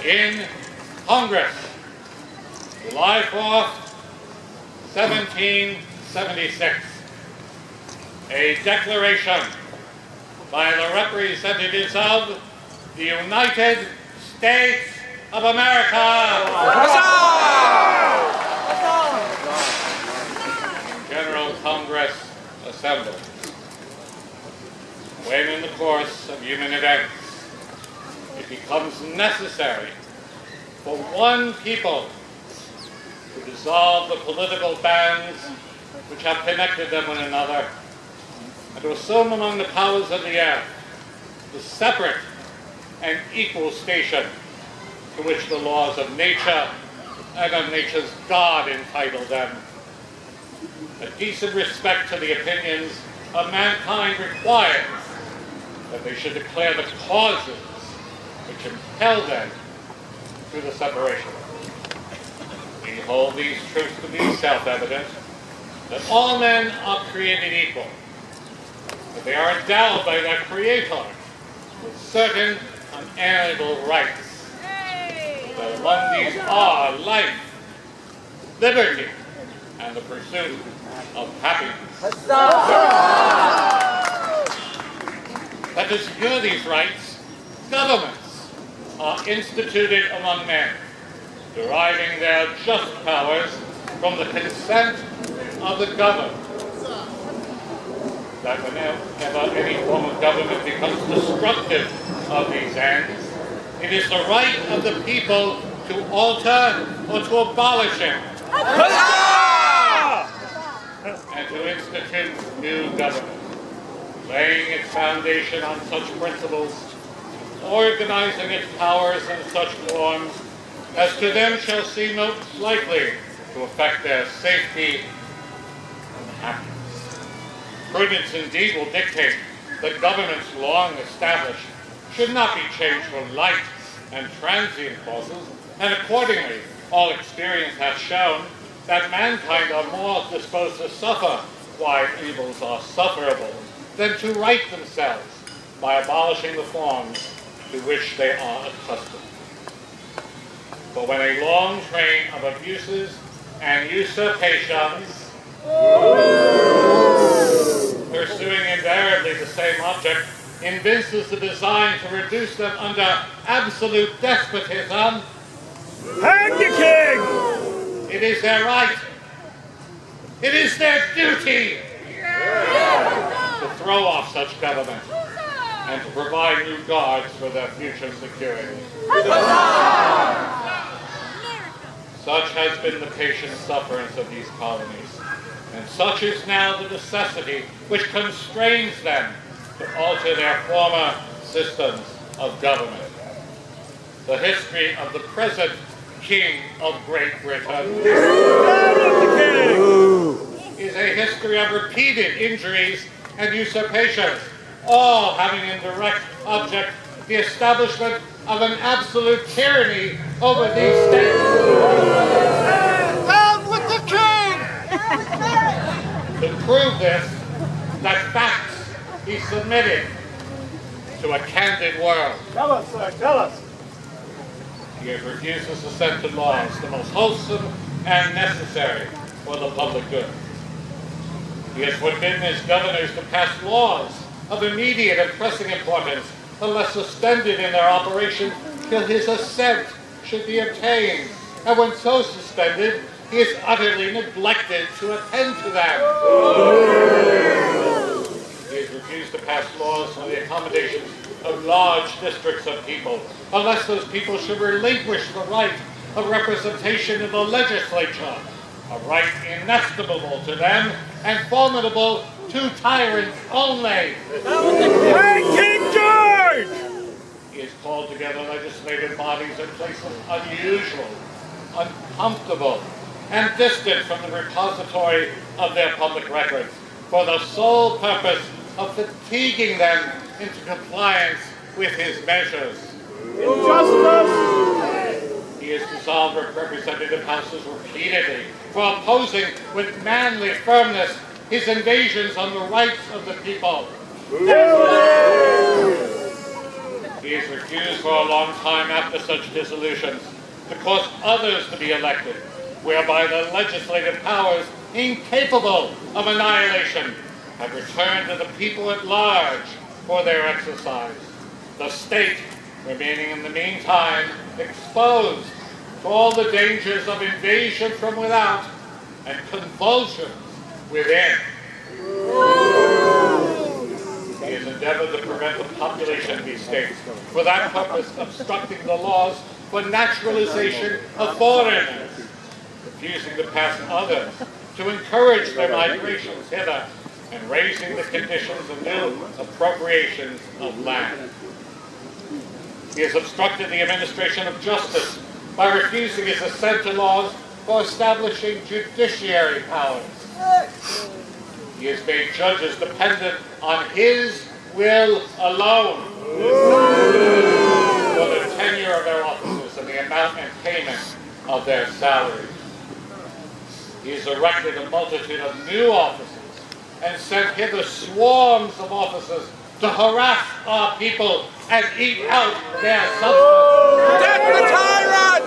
in Congress, July 4th, 1776, a declaration by the representatives of the United States of America. General Congress assembled. When in the course of human events it becomes necessary for one people to dissolve the political bands which have connected them one another, and to assume among the powers of the earth the separate and equal station to which the laws of nature and of nature's God entitle them. A decent respect to the opinions of mankind requires that they should declare the causes which impel them to the separation. We hold these truths to be self-evident, that all men are created equal, that they are endowed by their Creator with certain unalienable rights, that among these are life, liberty, and the pursuit of happiness. That to secure these rights, governments are instituted among men, deriving their just powers from the consent of the governed. That whenever any form of government becomes destructive of these ends, it is the right of the people to alter or to abolish it, and to institute new government, laying its foundation on such principles, organizing its powers in such forms as to them shall seem most likely to affect their safety and happiness. Prudence indeed will dictate that governments long established should not be changed for light and transient causes, and accordingly all experience hath shown that mankind are more disposed to suffer why evils are sufferable than to right themselves by abolishing the forms to which they are accustomed. But when a long train of abuses and usurpations, pursuing invariably the same object, evinces the design to reduce them under absolute despotism, hang the king! It is their right, it is their duty to throw off such government and to provide new guards for their future security. Such has been the patient sufferance of these colonies, and such is now the necessity which constrains them to alter their former systems of government. The history of the present King of Great Britain is a history of repeated injuries and usurpations, all having in direct object the establishment of an absolute tyranny over these states. Down with the king! To prove this, that facts be submitted to a candid world. Tell us, sir, tell us. He refuses to set to laws the most wholesome and necessary for the public good. He has forbidden his governors to pass laws of immediate and pressing importance unless suspended in their operation till his assent should be obtained. And when so suspended, he is utterly neglected to attend to them. He has refused to pass laws for the accommodation of large districts of people, unless those people should relinquish the right of representation in the legislature, a right inestimable to them and formidable to tyrants only. Hey, King George! He has called together legislative bodies in places unusual, uncomfortable, and distant from the repository of their public records, for the sole purpose of fatiguing them into compliance with his measures. Injustice! He has dissolved representative houses repeatedly for opposing with manly firmness his invasions on the rights of the people. He has refused for a long time after such dissolutions to cause others to be elected, whereby the legislative powers, incapable of annihilation, have returned to the people at large for their exercise. The state remaining in the meantime exposed to all the dangers of invasion from without and convulsions within. He has endeavored to prevent the population of these states, for that purpose obstructing the laws for naturalization of foreigners, refusing to pass others to encourage their migrations hither, and raising the conditions of new appropriations of land. He has obstructed the administration of justice by refusing his assent to laws for establishing judiciary powers. He has made judges dependent on his will alone for the tenure of their offices and the amount and payment of their salaries. He has erected a multitude of new offices and sent hither swarms of officers to harass our people and eat out their substance. Death the tyrant!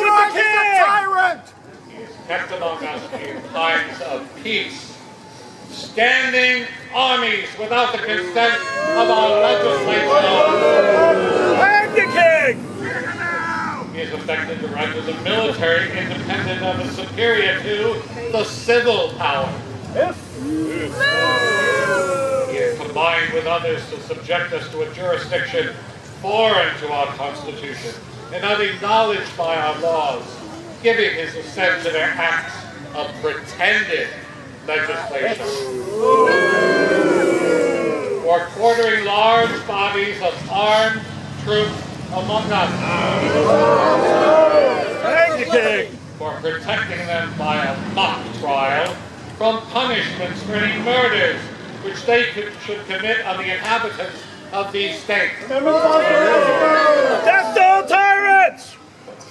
George is a tyrant! He is kept among us in times of peace, standing armies without the consent of our legislature. Hang the king! He is effected to render the military independent of and superior to the civil power. He has combined with others to subject us to a jurisdiction foreign to our Constitution and unacknowledged by our laws, giving his assent to their acts of pretended legislation. For quartering large bodies of armed troops among us. Hang the king! For protecting them by a mock trial from punishments for any murders which they should commit on the inhabitants of these states. Death to all tyrants!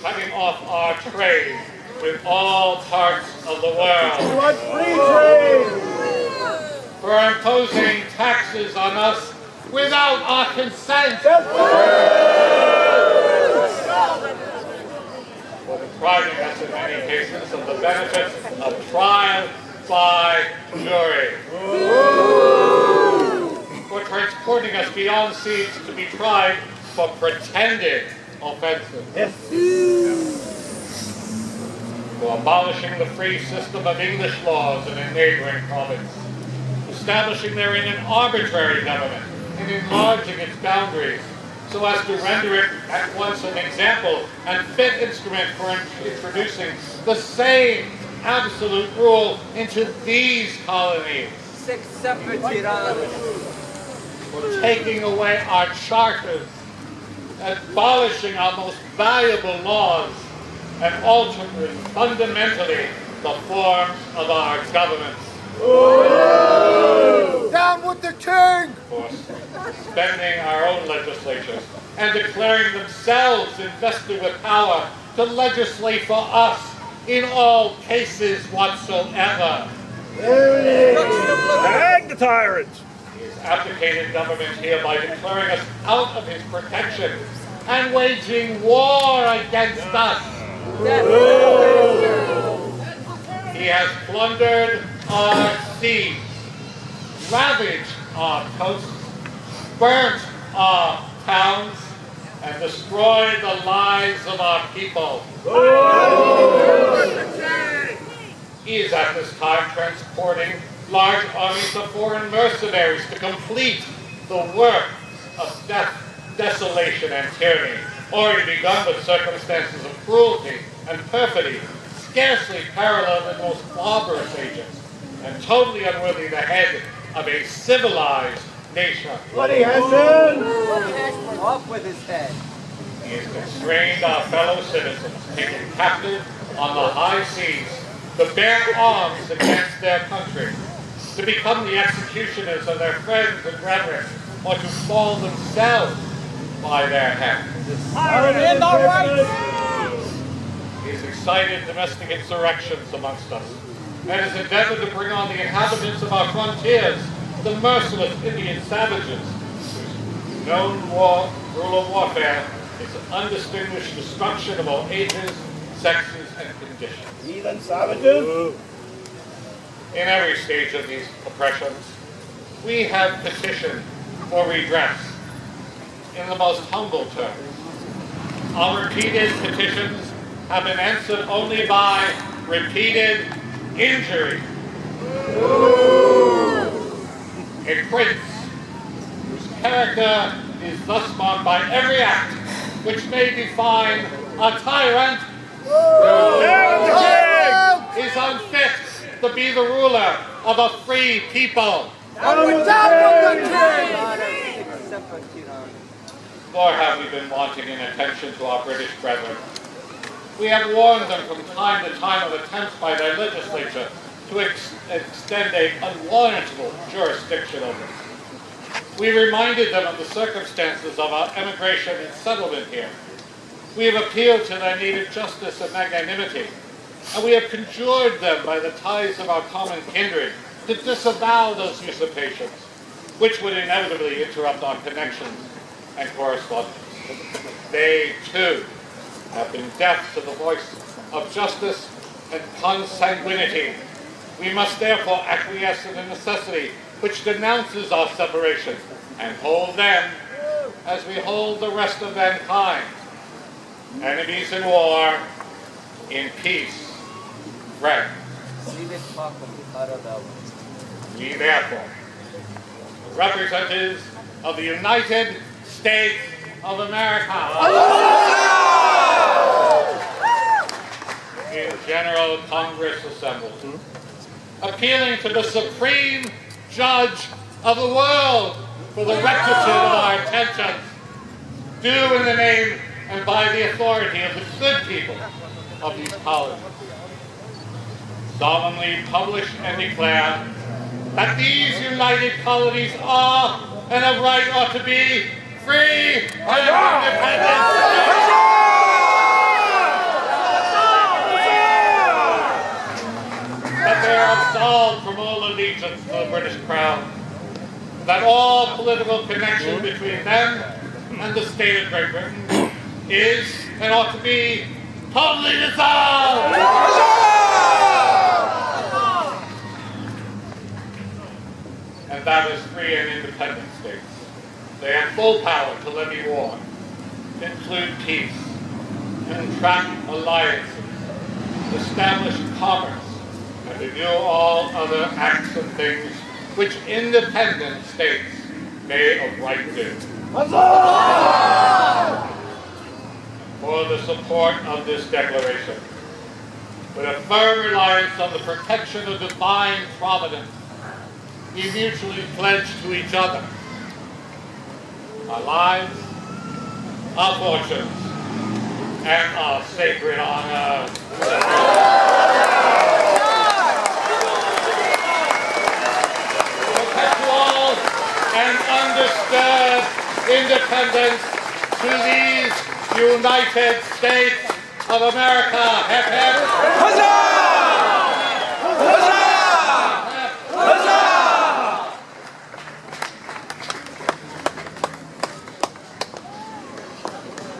Cutting off our trade with all parts of the world. Want free trade! For imposing taxes on us without our consent. For depriving us in many cases of the benefits of trial by jury. For transporting us beyond seas to be tried for pretended offenses. For abolishing the free system of English laws in a neighboring province, establishing therein an arbitrary government and enlarging its boundaries so as to render it at once an example and fit instrument for introducing the same absolute rule into these colonies. For taking away our charters, abolishing our most valuable laws, and altering fundamentally the forms of our governments. Down with the king! For suspending our own legislatures and declaring themselves invested with power to legislate for us in all cases whatsoever. Hang the tyrants! He has abdicated government here by declaring us out of his protection and waging war against us. He has plundered our seas, ravaged our coasts, burnt our towns, and destroyed the lives of our people. He is at this time transporting large armies of foreign mercenaries to complete the work of death, desolation, and tyranny, already begun with circumstances of cruelty and perfidy, scarcely paralleled in most barbarous ages, and totally unworthy the head of a civilized nation. What he has done! Off with his head. He has constrained our fellow citizens, taken captive on the high seas, to bear arms against their country, to become the executioners of their friends and brethren, or to fall themselves by their hand. In the right! He has excited domestic insurrections amongst us, and has endeavored to bring on the inhabitants of our frontiers, the merciless Indian savages, whose known rule of warfare is undistinguished destruction of all ages, sexes, and conditions. Heathen savages. In every stage of these oppressions, we have petitioned for redress in the most humble terms. Our repeated petitions have been answered only by repeated injury. A prince whose character is thus marked by every act which may define a tyrant is unfit to be the ruler of a free people. Nor have we been wanting in attention to our British brethren. We have warned them from time to time of attempts by their legislature to extend an unwarrantable jurisdiction over us. We reminded them of the circumstances of our emigration and settlement here. We have appealed to their need of justice and magnanimity, and we have conjured them by the ties of our common kindred to disavow those usurpations, which would inevitably interrupt our connections and correspondence. They, too, have been deaf to the voice of justice and consanguinity. We must therefore acquiesce in the necessity which denounces our separation and hold them as we hold the rest of mankind. Enemies in war, in peace, friends. We therefore, representatives of the United States of America, in General Congress assembled, appealing to the Supreme Judge of the world for the rectitude of our intentions, do in the name and by the authority of the good people of these colonies, solemnly publish and declare that these united colonies are and of right ought to be free and independent. That they are absolved from all allegiance to the British Crown. That all political connection between them and the state of Great Britain is and ought to be totally dissolved. And that as free and independent states, they have full power to levy war, conclude peace, contract alliances, establish commerce, and to do all other acts and things which independent states may of right do. For the support of this declaration, with a firm reliance on the protection of divine providence, we mutually pledge to each other our lives, our fortunes, and our sacred honor. Perpetual and undisturbed independence to these United States of America. Hip, hip. Huzzah! Huzzah!